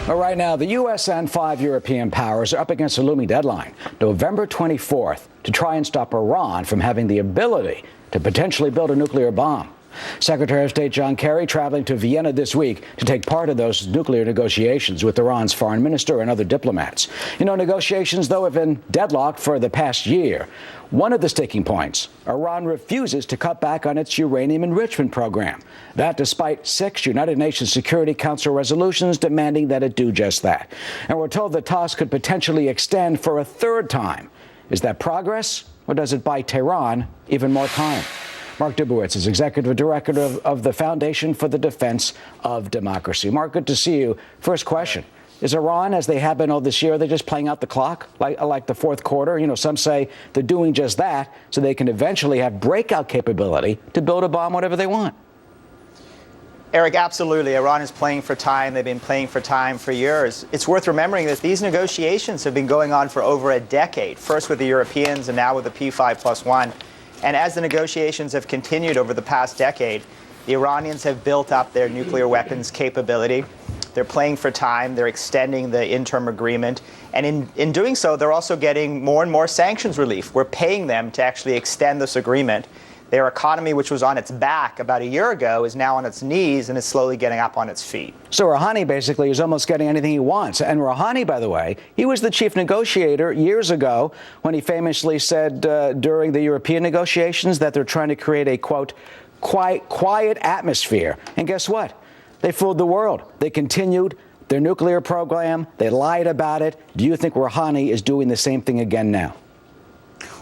Well, right now, the U.S. and 5 European powers are up against a looming deadline, November 24th, to try and stop Iran from having the ability to potentially build a nuclear bomb. Secretary of State John Kerry traveling to Vienna this week to take part in those nuclear negotiations with Iran's foreign minister and other diplomats. You know, negotiations, though, have been deadlocked for the past year. One of the sticking points, Iran refuses to cut back on its uranium enrichment program. That despite 6 United Nations Security Council resolutions demanding that it do just that. And we're told the talks could potentially extend for a third time. Is that progress, or does it buy Tehran even more time? Mark Dubowitz is executive director of the Foundation for the Defense of Democracy. Mark, good to see you. First question. Is Iran, as they have been all this year, are they just playing out the clock like the fourth quarter? You know, some say they're doing just that so they can eventually have breakout capability to build a bomb whatever they want. Eric, absolutely. Iran is playing for time. They've been playing for time for years. It's worth remembering that these negotiations have been going on for over a decade, first with the Europeans and now with the P5+1. And as the negotiations have continued over the past decade, the Iranians have built up their nuclear weapons capability. They're playing for time. They're extending the interim agreement. And in doing so, they're also getting more and more sanctions relief. We're paying them to actually extend this agreement. Their economy, which was on its back about a year ago, is now on its knees and is slowly getting up on its feet. So Rouhani basically is almost getting anything he wants. And Rouhani, by the way, he was the chief negotiator years ago when he famously said during the European negotiations that they're trying to create a, quote, quiet atmosphere. And guess what? They fooled the world. They continued their nuclear program. They lied about it. Do you think Rouhani is doing the same thing again now?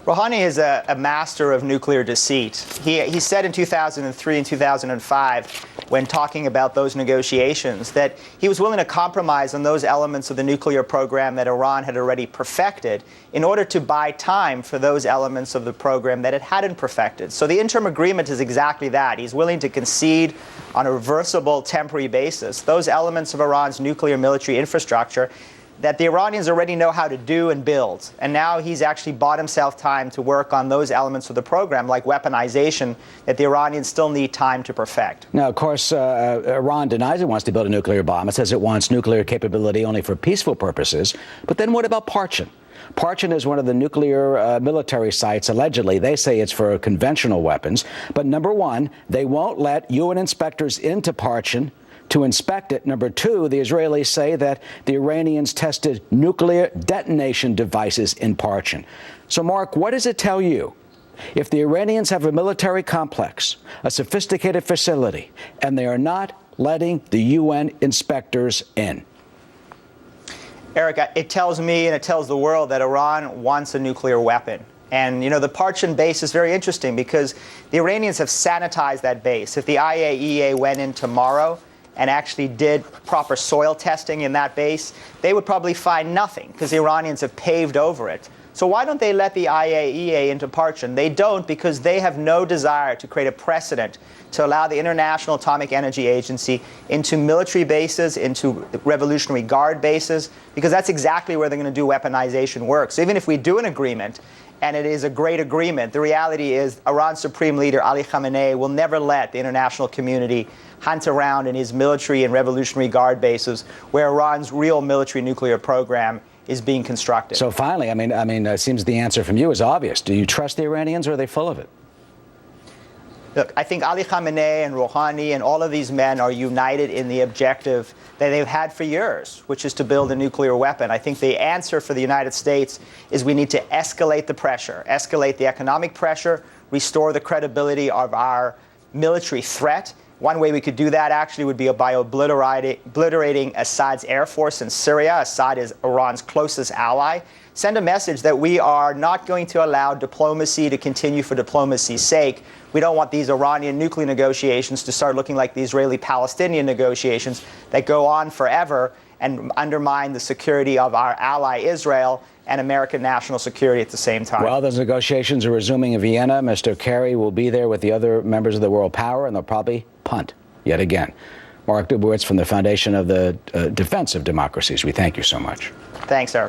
Rouhani is a master of nuclear deceit. He said in 2003 and 2005, when talking about those negotiations, that he was willing to compromise on those elements of the nuclear program that Iran had already perfected in order to buy time for those elements of the program that it hadn't perfected. So the interim agreement is exactly that. He's willing to concede on a reversible temporary basis those elements of Iran's nuclear military infrastructure that the Iranians already know how to do and build. And now he's actually bought himself time to work on those elements of the program, like weaponization, that the Iranians still need time to perfect. Now, of course, Iran denies it wants to build a nuclear bomb. It says it wants nuclear capability only for peaceful purposes. But then what about Parchin? Parchin is one of the nuclear military sites, allegedly. They say it's for conventional weapons. But number one, they won't let UN inspectors into Parchin to inspect it. Number two, the Israelis say that the Iranians tested nuclear detonation devices in Parchin. So, Mark, what does it tell you? If the Iranians have a military complex, a sophisticated facility, and they are not letting the UN inspectors in? Eric, it tells me and it tells the world that Iran wants a nuclear weapon. And, you know, the Parchin base is very interesting because the Iranians have sanitized that base. If the IAEA went in tomorrow and actually did proper soil testing in that base, they would probably find nothing because the Iranians have paved over it. So why don't they let the IAEA into Parchin? They don't because they have no desire to create a precedent to allow the International Atomic Energy Agency into military bases, into Revolutionary Guard bases, because that's exactly where they're going to do weaponization work. So even if we do an agreement, and it is a great agreement, the reality is Iran's Supreme Leader Ali Khamenei will never let the international community hunt around in his military and Revolutionary Guard bases where Iran's real military nuclear program is being constructed. So finally, I mean, it seems the answer from you is obvious. Do you trust the Iranians, or are they full of it? Look, I think Ali Khamenei and Rouhani and all of these men are united in the objective that they've had for years, which is to build a nuclear weapon. I think the answer for the United States is we need to escalate the pressure, escalate the economic pressure, restore the credibility of our military threat. One way we could do that actually would be by obliterating Assad's air force in Syria. Assad is Iran's closest ally. Send a message that we are not going to allow diplomacy to continue for diplomacy's sake. We don't want these Iranian nuclear negotiations to start looking like the Israeli-Palestinian negotiations that go on forever and undermine the security of our ally Israel and American national security at the same time. Well, those negotiations are resuming in Vienna. Mr. Kerry will be there with the other members of the world power, and they'll probably punt yet again. Mark Dubowitz from the Foundation of the Defense of Democracies. We thank you so much. Thanks, Eric.